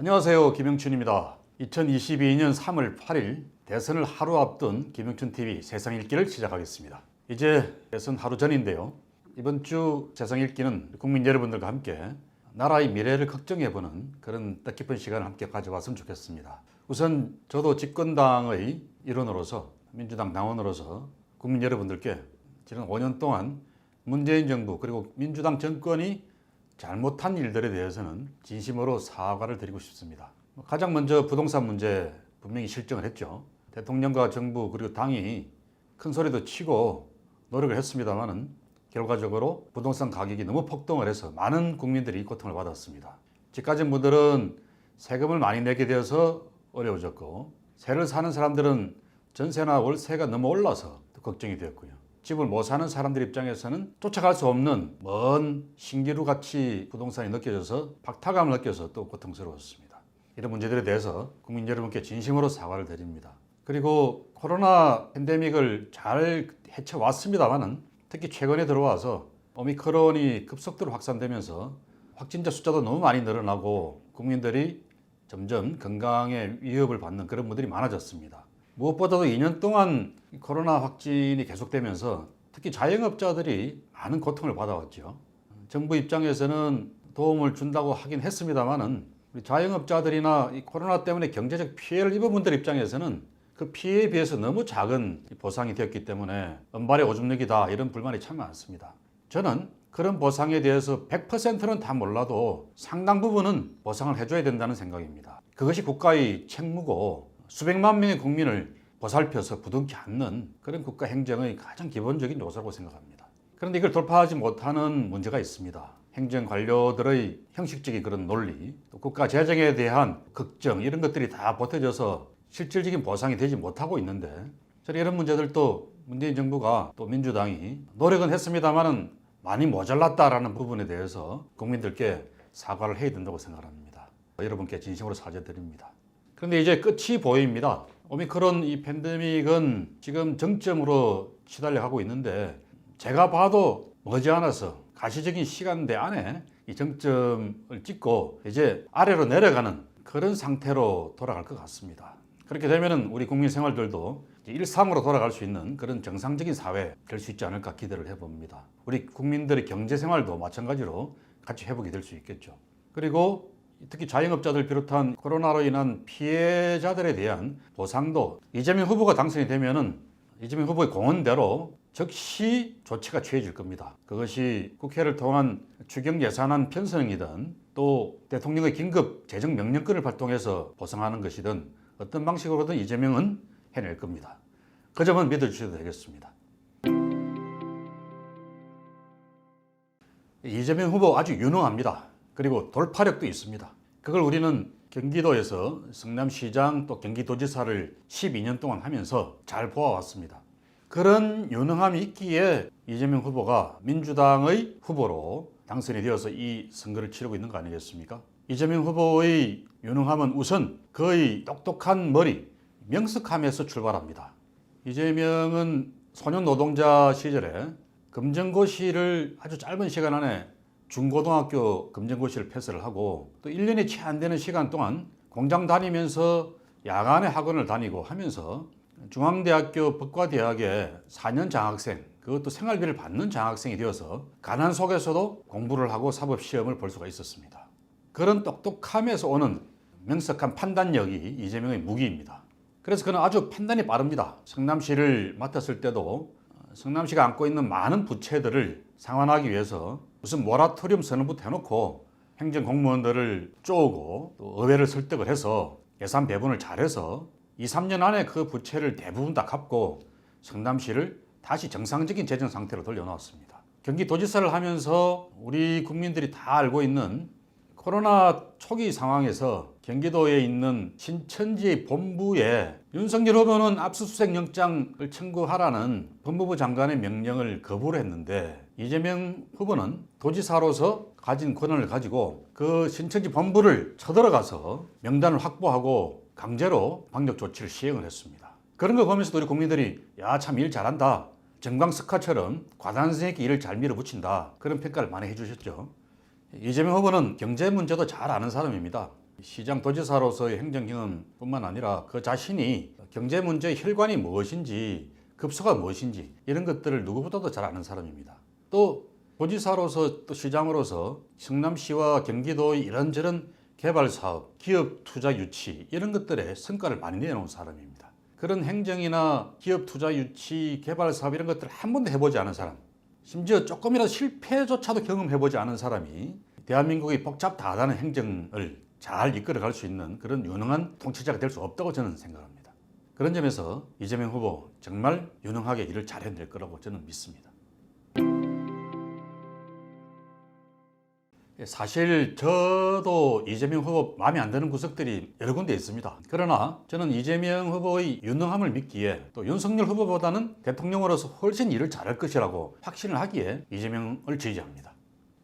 안녕하세요, 김영춘입니다. 2022년 3월 8일 대선을 하루 앞둔 김영춘TV 세상 읽기를 시작하겠습니다. 이제 대선 하루 전인데요. 이번 주 세상 읽기는 국민 여러분들과 함께 나라의 미래를 걱정해보는 그런 뜻깊은 시간을 함께 가져왔으면 좋겠습니다. 우선 저도 집권당의 일원으로서, 민주당 당원으로서 국민 여러분들께 지난 5년 동안 문재인 정부 그리고 민주당 정권이 잘못한 일들에 대해서는 진심으로 사과를 드리고 싶습니다. 가장 먼저 부동산 문제 분명히 실정을 했죠. 대통령과 정부 그리고 당이 큰 소리도 치고 노력을 했습니다만은 결과적으로 부동산 가격이 너무 폭등을 해서 많은 국민들이 고통을 받았습니다. 집 가진 분들은 세금을 많이 내게 되어서 어려워졌고, 세를 사는 사람들은 전세나 월세가 너무 올라서 또 걱정이 되었고요. 집을 못 사는 사람들 입장에서는 쫓아갈 수 없는 먼 신기루 같이 부동산이 느껴져서 박탈감을 느껴서 또 고통스러웠습니다. 이런 문제들에 대해서 국민 여러분께 진심으로 사과를 드립니다. 그리고 코로나 팬데믹을 잘 헤쳐왔습니다만은 특히 최근에 들어와서 오미크론이 급속도로 확산되면서 확진자 숫자도 너무 많이 늘어나고 국민들이 점점 건강에 위협을 받는 그런 분들이 많아졌습니다. 무엇보다도 2년 동안 코로나 확진이 계속되면서 특히 자영업자들이 많은 고통을 받아왔죠. 정부 입장에서는 도움을 준다고 하긴 했습니다만은 우리 자영업자들이나 이 코로나 때문에 경제적 피해를 입은 분들 입장에서는 그 피해에 비해서 너무 작은 보상이 되었기 때문에 은발의 오줌누기다 이런 불만이 참 많습니다. 저는 그런 보상에 대해서 100%는 다 몰라도 상당 부분은 보상을 해줘야 된다는 생각입니다. 그것이 국가의 책무고 수백만 명의 국민을 보살펴서 부둥켜 안는 그런 국가 행정의 가장 기본적인 요소라고 생각합니다. 그런데 이걸 돌파하지 못하는 문제가 있습니다. 행정 관료들의 형식적인 그런 논리, 또 국가 재정에 대한 걱정 이런 것들이 다 보태져서 실질적인 보상이 되지 못하고 있는데, 저는 이런 문제들도 문재인 정부가 또 민주당이 노력은 했습니다만은 많이 모자랐다라는 부분에 대해서 국민들께 사과를 해야 된다고 생각합니다. 여러분께 진심으로 사죄드립니다. 그런데 이제 끝이 보입니다. 오미크론 이 팬데믹은 지금 정점으로 시달려가고 있는데, 제가 봐도 머지않아서 가시적인 시간대 안에 이 정점을 찍고 이제 아래로 내려가는 그런 상태로 돌아갈 것 같습니다. 그렇게 되면은 우리 국민 생활들도 일상으로 돌아갈 수 있는 그런 정상적인 사회 될 수 있지 않을까 기대를 해봅니다. 우리 국민들의 경제 생활도 마찬가지로 같이 회복이 될 수 있겠죠. 그리고 특히 자영업자들 비롯한 코로나로 인한 피해자들에 대한 보상도 이재명 후보가 당선이 되면은 이재명 후보의 공언대로 즉시 조치가 취해질 겁니다. 그것이 국회를 통한 추경 예산안 편성이든 또 대통령의 긴급 재정 명령권을 발동해서 보상하는 것이든 어떤 방식으로든 이재명은 해낼 겁니다. 그 점은 믿어주셔도 되겠습니다. 이재명 후보 아주 유능합니다. 그리고 돌파력도 있습니다. 그걸 우리는 경기도에서 성남시장 또 경기도지사를 12년 동안 하면서 잘 보아왔습니다. 그런 유능함이 있기에 이재명 후보가 민주당의 후보로 당선이 되어서 이 선거를 치르고 있는 거 아니겠습니까? 이재명 후보의 유능함은 우선 그의 똑똑한 머리, 명석함에서 출발합니다. 이재명은 소년 노동자 시절에 검정고시를 아주 짧은 시간 안에 중고등학교 검정고시를 패스를 하고 또 1년이 채 안 되는 시간 동안 공장 다니면서 야간에 학원을 다니고 하면서 중앙대학교 법과대학에 4년 장학생, 그것도 생활비를 받는 장학생이 되어서 가난 속에서도 공부를 하고 사법시험을 볼 수가 있었습니다. 그런 똑똑함에서 오는 명석한 판단력이 이재명의 무기입니다. 그래서 그는 아주 판단이 빠릅니다. 성남시를 맡았을 때도 성남시가 안고 있는 많은 부채들을 상환하기 위해서 무슨 모라토리움 선언부터 해놓고 행정 공무원들을 쪼고 또 의회를 설득을 해서 예산 배분을 잘해서 2, 3년 안에 그 부채를 대부분 다 갚고 성남시를 다시 정상적인 재정 상태로 돌려놓았습니다. 경기도지사를 하면서 우리 국민들이 다 알고 있는 코로나 초기 상황에서 경기도에 있는 신천지 본부에 윤석열 후보는 압수수색 영장을 청구하라는 법무부 장관의 명령을 거부를 했는데, 이재명 후보는 도지사로서 가진 권한을 가지고 그 신천지 본부를 쳐들어가서 명단을 확보하고 강제로 방역 조치를 시행을 했습니다. 그런 거 보면서도 우리 국민들이 야, 참 일 잘한다, 정광석화처럼 과단성 있게 일을 잘 밀어붙인다, 그런 평가를 많이 해주셨죠. 이재명 후보는 경제 문제도 잘 아는 사람입니다. 시장 도지사로서의 행정 경험뿐만 아니라 그 자신이 경제 문제의 혈관이 무엇인지, 급소가 무엇인지 이런 것들을 누구보다도 잘 아는 사람입니다. 또 도지사로서 또 시장으로서 성남시와 경기도의 이런저런 개발 사업, 기업 투자 유치 이런 것들에 성과를 많이 내놓은 사람입니다. 그런 행정이나 기업 투자 유치, 개발 사업 이런 것들을 한 번도 해보지 않은 사람, 심지어 조금이라도 실패조차도 경험해보지 않은 사람이 대한민국의 복잡다단한 행정을 잘 이끌어갈 수 있는 그런 유능한 통치자가 될 수 없다고 저는 생각합니다. 그런 점에서 이재명 후보 정말 유능하게 일을 잘 해낼 거라고 저는 믿습니다. 사실 저도 이재명 후보 마음에 안 드는 구석들이 여러 군데 있습니다. 그러나 저는 이재명 후보의 유능함을 믿기에 또 윤석열 후보보다는 대통령으로서 훨씬 일을 잘할 것이라고 확신을 하기에 이재명을 지지합니다.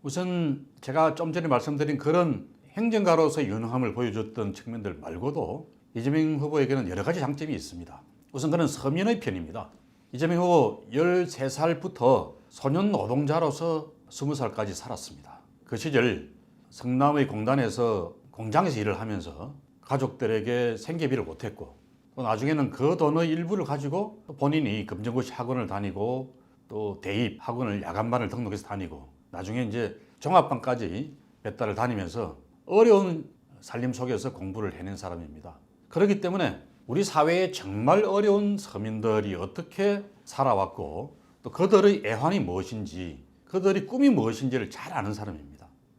우선 제가 좀 전에 말씀드린 그런 행정가로서의 유능함을 보여줬던 측면들 말고도 이재명 후보에게는 여러 가지 장점이 있습니다. 우선 그는 서민의 편입니다. 이재명 후보 13살부터 소년 노동자로서 20살까지 살았습니다. 그 시절 성남의 공단에서 공장에서 일을 하면서 가족들에게 생계비를 보탰고 또 나중에는 그 돈의 일부를 가지고 본인이 검정고시 학원을 다니고 또 대입 학원을 야간반을 등록해서 다니고 나중에 이제 종합반까지 몇 달을 다니면서 어려운 살림 속에서 공부를 해낸 사람입니다. 그렇기 때문에 우리 사회에 정말 어려운 서민들이 어떻게 살아왔고 또 그들의 애환이 무엇인지 그들의 꿈이 무엇인지를 잘 아는 사람입니다.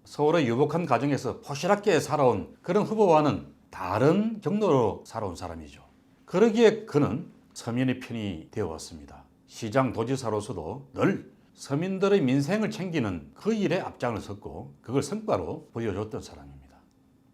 서울의 유복한 가정에서 포시럽게 살아온 그런 후보와는 다른 경로로 살아온 사람이죠. 그러기에 그는 서민의 편이 되어왔습니다. 시장 도지사로서도 늘 서민들의 민생을 챙기는 그 일에 앞장을 섰고 그걸 성과로 보여줬던 사람입니다.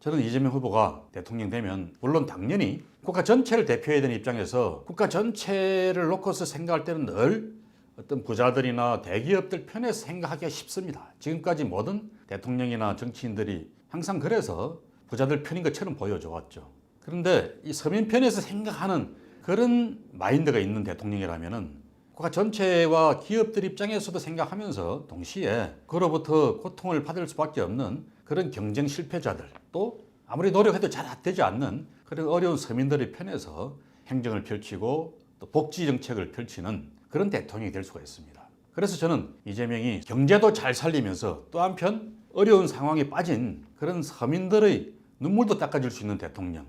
저는 이재명 후보가 대통령 되면 물론 당연히 국가 전체를 대표해야 되는 입장에서 국가 전체를 놓고서 생각할 때는 늘 어떤 부자들이나 대기업들 편에서 생각하기가 쉽습니다. 지금까지 모든 대통령이나 정치인들이 항상 그래서 부자들 편인 것처럼 보여줘 왔죠. 그런데 이 서민 편에서 생각하는 그런 마인드가 있는 대통령이라면은 국가 전체와 기업들 입장에서도 생각하면서 동시에 그로부터 고통을 받을 수밖에 없는 그런 경쟁 실패자들 또 아무리 노력해도 잘 되지 않는 그런 어려운 서민들의 편에서 행정을 펼치고 또 복지 정책을 펼치는 그런 대통령이 될 수가 있습니다. 그래서 저는 이재명이 경제도 잘 살리면서 또 한편 어려운 상황에 빠진 그런 서민들의 눈물도 닦아줄 수 있는 대통령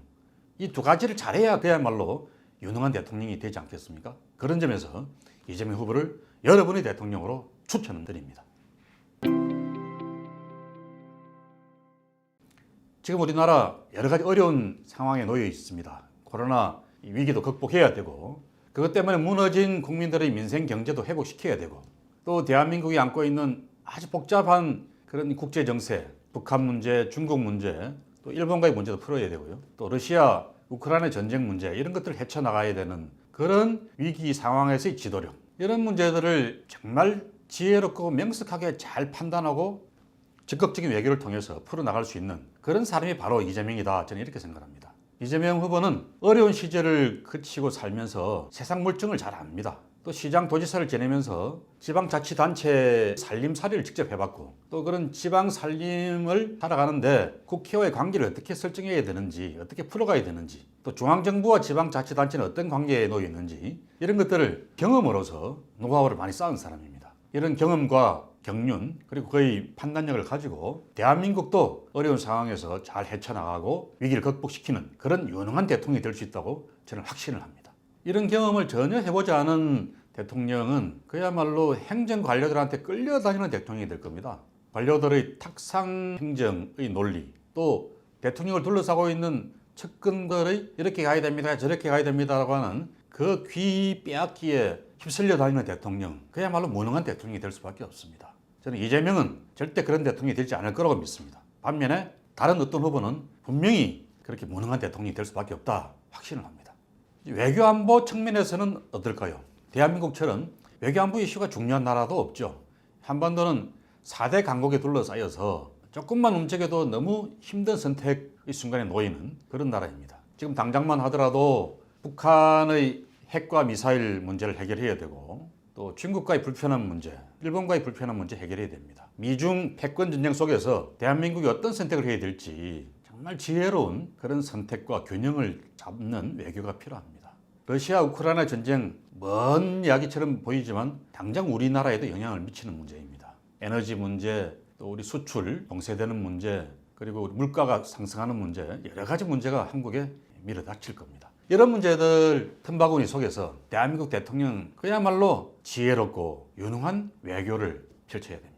이 두 가지를 잘해야 그야말로 유능한 대통령이 되지 않겠습니까? 그런 점에서 이재명 후보를 여러분의 대통령으로 추천드립니다. 지금 우리나라 여러 가지 어려운 상황에 놓여 있습니다. 코로나 위기도 극복해야 되고 그것 때문에 무너진 국민들의 민생 경제도 회복시켜야 되고 또 대한민국이 안고 있는 아주 복잡한 그런 국제 정세, 북한 문제, 중국 문제, 또 일본과의 문제도 풀어야 되고요. 또 러시아, 우크라이나 전쟁 문제 이런 것들을 헤쳐나가야 되는 그런 위기 상황에서의 지도력 이런 문제들을 정말 지혜롭고 명석하게 잘 판단하고 적극적인 외교를 통해서 풀어나갈 수 있는 그런 사람이 바로 이재명이다. 저는 이렇게 생각합니다. 이재명 후보는 어려운 시절을 거치고 살면서 세상 물정을 잘 압니다. 또 시장 도지사를 지내면서 지방자치단체 살림살이를 직접 해봤고 또 그런 지방 살림을 살아가는데 국회와의 관계를 어떻게 설정해야 되는지 어떻게 풀어가야 되는지 또 중앙정부와 지방자치단체는 어떤 관계에 놓여 있는지 이런 것들을 경험으로서 노하우를 많이 쌓은 사람입니다. 이런 경험과 경륜 그리고 그의 판단력을 가지고 대한민국도 어려운 상황에서 잘 헤쳐나가고 위기를 극복시키는 그런 유능한 대통령이 될 수 있다고 저는 확신을 합니다. 이런 경험을 전혀 해보지 않은 대통령은 그야말로 행정 관료들한테 끌려다니는 대통령이 될 겁니다. 관료들의 탁상 행정의 논리 또 대통령을 둘러싸고 있는 측근들의 이렇게 가야 됩니다 저렇게 가야 됩니다라고 하는 그 귀 빼앗기에 휩쓸려 다니는 대통령 그야말로 무능한 대통령이 될 수밖에 없습니다. 저는 이재명은 절대 그런 대통령이 되지 않을 거라고 믿습니다. 반면에 다른 어떤 후보는 분명히 그렇게 무능한 대통령이 될 수밖에 없다 확신을 합니다. 외교안보 측면에서는 어떨까요? 대한민국처럼 외교안보 이슈가 중요한 나라도 없죠. 한반도는 4대 강국에 둘러싸여서 조금만 움직여도 너무 힘든 선택의 순간에 놓이는 그런 나라입니다. 지금 당장만 하더라도 북한의 핵과 미사일 문제를 해결해야 되고 또 중국과의 불편한 문제, 일본과의 불편한 문제 해결해야 됩니다. 미중 패권 전쟁 속에서 대한민국이 어떤 선택을 해야 될지 정말 지혜로운 그런 선택과 균형을 잡는 외교가 필요합니다. 러시아 우크라이나 전쟁 먼 이야기처럼 보이지만 당장 우리나라에도 영향을 미치는 문제입니다. 에너지 문제, 또 우리 수출 봉쇄되는 문제, 그리고 물가가 상승하는 문제, 여러 가지 문제가 한국에 밀어닥칠 겁니다. 이런 문제들 틈바구니 속에서 대한민국 대통령 그야말로 지혜롭고 유능한 외교를 펼쳐야 됩니다.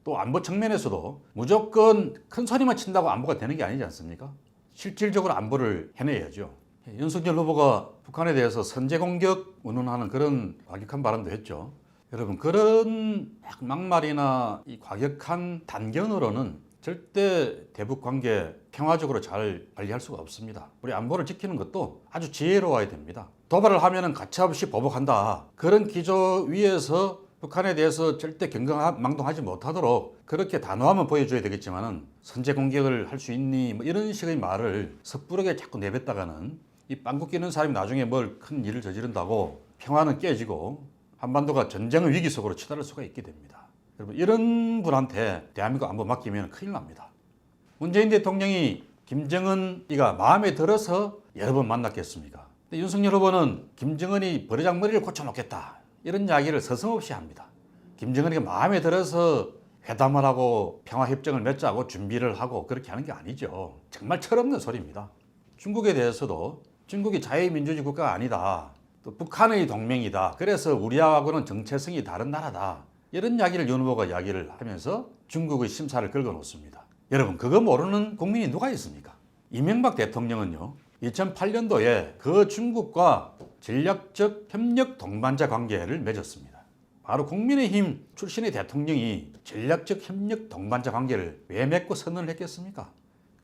또 안보 측면에서도 무조건 큰 소리만 친다고 안보가 되는 게 아니지 않습니까? 실질적으로 안보를 해내야죠. 윤석열 후보가 북한에 대해서 선제 공격 운운하는 그런 과격한 발언도 했죠. 여러분, 그런 막말이나 이 과격한 단견으로는 절대 대북 관계 평화적으로 잘 관리할 수가 없습니다. 우리 안보를 지키는 것도 아주 지혜로워야 됩니다. 도발을 하면은 가차없이 보복한다. 그런 기조 위에서 북한에 대해서 절대 경거망동하지 못하도록 그렇게 단호함은 보여줘야 되겠지만은 선제 공격을 할 수 있니? 뭐 이런 식의 말을 섣부르게 자꾸 내뱉다가는 이 빵꾸 끼는 사람이 나중에 뭘 큰 일을 저지른다고 평화는 깨지고 한반도가 전쟁의 위기 속으로 치달을 수가 있게 됩니다. 여러분, 이런 분한테 대한민국 안보 맡기면 큰일 납니다. 문재인 대통령이 김정은이가 마음에 들어서 여러 번 만났겠습니까? 근데 윤석열 후보는 김정은이 버르장머리를 고쳐놓겠다, 이런 이야기를 서슴없이 합니다. 김정은이가 마음에 들어서 회담을 하고 평화협정을 맺자고 준비를 하고 그렇게 하는 게 아니죠. 정말 철없는 소리입니다. 중국에 대해서도 중국이 자유민주주의 국가가 아니다, 또 북한의 동맹이다, 그래서 우리하고는 정체성이 다른 나라다, 이런 이야기를 윤 후보가 이야기를 하면서 중국의 심사를 긁어놓습니다. 여러분, 그거 모르는 국민이 누가 있습니까? 이명박 대통령은요, 2008년도에 그 중국과 전략적 협력 동반자 관계를 맺었습니다. 바로 국민의힘 출신의 대통령이 전략적 협력 동반자 관계를 왜 맺고 선언을 했겠습니까?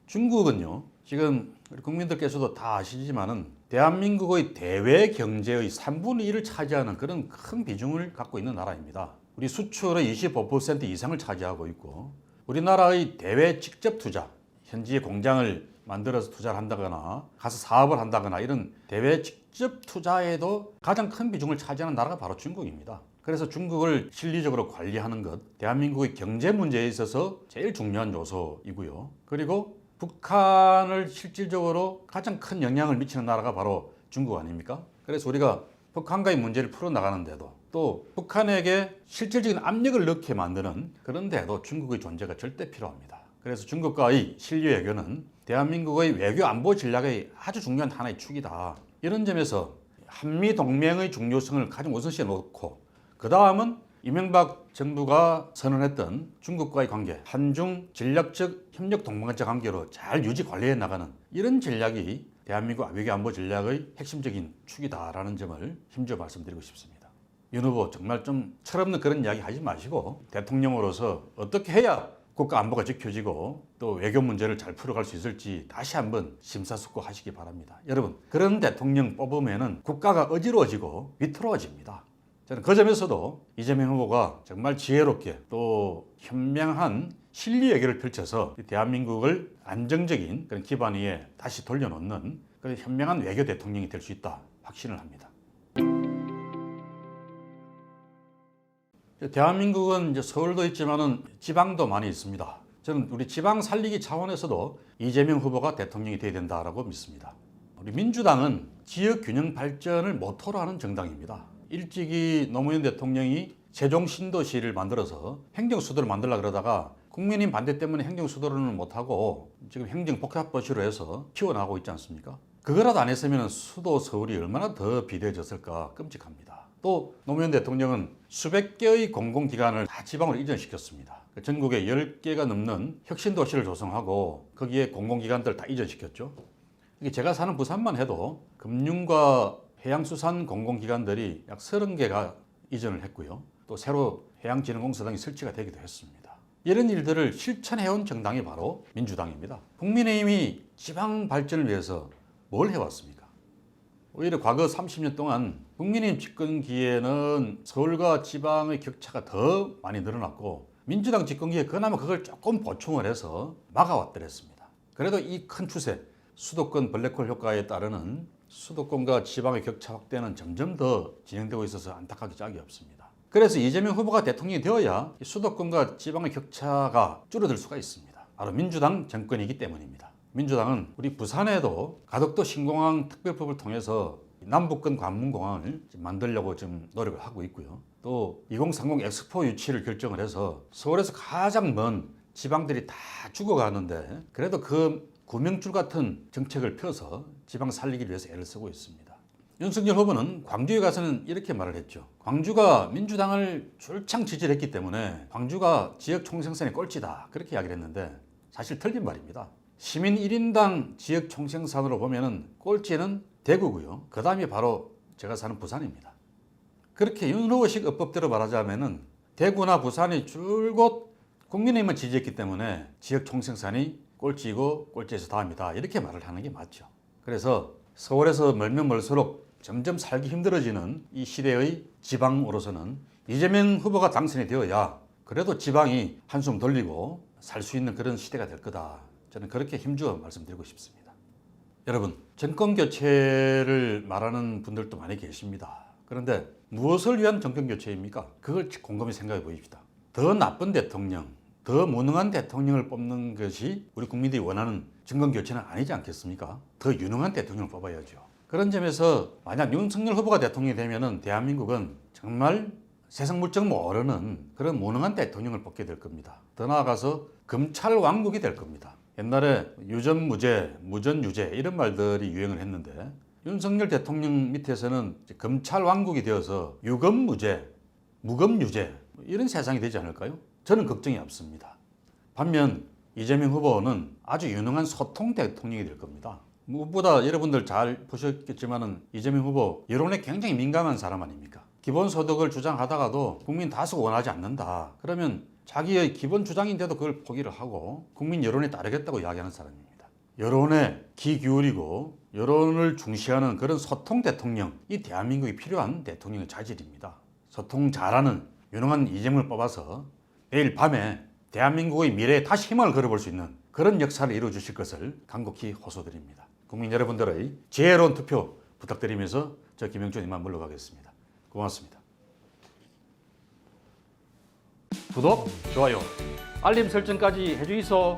중국은요, 지금 우리 국민들께서도 다 아시지만은 대한민국의 대외 경제의 3분의 1을 차지하는 그런 큰 비중을 갖고 있는 나라입니다. 우리 수출의 25% 이상을 차지하고 있고, 우리나라의 대외 직접 투자, 현지에 공장을 만들어서 투자를 한다거나 가서 사업을 한다거나 이런 대외 직접 투자에도 가장 큰 비중을 차지하는 나라가 바로 중국입니다. 그래서 중국을 실리적으로 관리하는 것, 대한민국의 경제 문제에 있어서 제일 중요한 요소이고요. 그리고 북한을 실질적으로 가장 큰 영향을 미치는 나라가 바로 중국 아닙니까? 그래서 우리가 북한과의 문제를 풀어나가는데도, 또 북한에게 실질적인 압력을 넣게 만드는 그런 데도 중국의 존재가 절대 필요합니다. 그래서 중국과의 실리 외교는 대한민국의 외교 안보 전략의 아주 중요한 하나의 축이다. 이런 점에서 한미 동맹의 중요성을 가장 우선시해 놓고, 그 다음은 이명박 정부가 선언했던 중국과의 관계, 한중 전략적 협력 동반자 관계로 잘 유지 관리해 나가는 이런 전략이 대한민국 외교 안보 전략의 핵심적인 축이다라는 점을 힘주어 말씀드리고 싶습니다. 윤 후보, 정말 좀 철없는 그런 이야기 하지 마시고 대통령으로서 어떻게 해야 국가 안보가 지켜지고 또 외교 문제를 잘 풀어갈 수 있을지 다시 한번 심사숙고하시기 바랍니다. 여러분, 그런 대통령 뽑으면은 국가가 어지러워지고 위태로워집니다. 저는 그 점에서도 이재명 후보가 정말 지혜롭게 또 현명한 실리 외교를 펼쳐서 대한민국을 안정적인 그런 기반 위에 다시 돌려놓는 그런 현명한 외교 대통령이 될 수 있다 확신을 합니다. 대한민국은 이제 서울도 있지만은 지방도 많이 있습니다. 저는 우리 지방 살리기 차원에서도 이재명 후보가 대통령이 돼야 된다라고 믿습니다. 우리 민주당은 지역 균형 발전을 모토로 하는 정당입니다. 일찍이 노무현 대통령이 세종 신도시를 만들어서 행정수도를 만들려고 그러다가 국민님 반대 때문에 행정수도로는 못하고 지금 행정복합도시로 해서 키워나가고 있지 않습니까? 그거라도 안 했으면 수도 서울이 얼마나 더 비대해졌을까 끔찍합니다. 또 노무현 대통령은 수백 개의 공공기관을 다 지방으로 이전시켰습니다. 전국에 10개가 넘는 혁신도시를 조성하고 거기에 공공기관들 다 이전시켰죠. 제가 사는 부산만 해도 금융과 해양수산 공공기관들이 약 30개가 이전을 했고요. 또 새로 해양진흥공사 등이 설치가 되기도 했습니다. 이런 일들을 실천해온 정당이 바로 민주당입니다. 국민의힘이 지방 발전을 위해서 뭘 해왔습니까? 오히려 과거 30년 동안 국민의힘 집권기에는 서울과 지방의 격차가 더 많이 늘어났고, 민주당 집권기에 그나마 그걸 조금 보충을 해서 막아왔더랬습니다. 그래도 이 큰 추세, 수도권 블랙홀 효과에 따르는 수도권과 지방의 격차 확대는 점점 더 진행되고 있어서 안타깝기 짝이 없습니다. 그래서 이재명 후보가 대통령이 되어야 수도권과 지방의 격차가 줄어들 수가 있습니다. 바로 민주당 정권이기 때문입니다. 민주당은 우리 부산에도 가덕도 신공항 특별법을 통해서 남북권 관문공항을 만들려고 지금 노력을 하고 있고요. 또 2030 엑스포 유치를 결정을 해서 서울에서 가장 먼 지방들이 다 죽어가는데 그래도 그 구명줄 같은 정책을 펴서 지방 살리기 위해서 애를 쓰고 있습니다. 윤석열 후보는 광주에 가서는 이렇게 말을 했죠. 광주가 민주당을 줄창 지지를 했기 때문에 광주가 지역 총생산의 꼴찌다 그렇게 이야기를 했는데 사실 틀린 말입니다. 시민 1인당 지역 총생산으로 보면은 꼴찌는 대구고요. 그 다음이 바로 제가 사는 부산입니다. 그렇게 윤 후보식 어법대로 말하자면은 대구나 부산이 줄곧 국민의힘을 지지했기 때문에 지역 총생산이 꼴찌이고 꼴찌에서 다음이다 이렇게 말을 하는 게 맞죠. 그래서 서울에서 멀면 멀수록 점점 살기 힘들어지는 이 시대의 지방으로서는 이재명 후보가 당선이 되어야 그래도 지방이 한숨 돌리고 살 수 있는 그런 시대가 될 거다. 저는 그렇게 힘주어 말씀드리고 싶습니다. 여러분, 정권 교체를 말하는 분들도 많이 계십니다. 그런데 무엇을 위한 정권 교체입니까? 그걸 곰곰이 생각해 보십시다. 더 나쁜 대통령, 더 무능한 대통령을 뽑는 것이 우리 국민들이 원하는 정권 교체는 아니지 않겠습니까? 더 유능한 대통령을 뽑아야죠. 그런 점에서 만약 윤석열 후보가 대통령이 되면은 대한민국은 정말 세상 물정 모르는 그런 무능한 대통령을 뽑게 될 겁니다. 더 나아가서 검찰 왕국이 될 겁니다. 옛날에 유전무죄, 무전유죄 이런 말들이 유행을 했는데 윤석열 대통령 밑에서는 검찰 왕국이 되어서 유검무죄, 무검유죄 이런 세상이 되지 않을까요? 저는 걱정이 없습니다. 반면 이재명 후보는 아주 유능한 소통 대통령이 될 겁니다. 무엇보다 여러분들 잘 보셨겠지만은 이재명 후보 여론에 굉장히 민감한 사람 아닙니까? 기본소득을 주장하다가도 국민 다수가 원하지 않는다. 그러면 자기의 기본 주장인데도 그걸 포기를 하고 국민 여론에 따르겠다고 이야기하는 사람입니다. 여론에 귀 기울이고 여론을 중시하는 그런 소통 대통령, 이 대한민국이 필요한 대통령의 자질입니다. 소통 잘하는 유능한 이재명을 뽑아서 내일 밤에 대한민국의 미래에 다시 희망을 걸어볼 수 있는 그런 역사를 이루어 주실 것을 간곡히 호소드립니다. 국민 여러분들의 지혜로운 투표 부탁드리면서 저 김영준 이만 물러가겠습니다. 고맙습니다. 구독, 좋아요, 알림 설정까지 해주이소.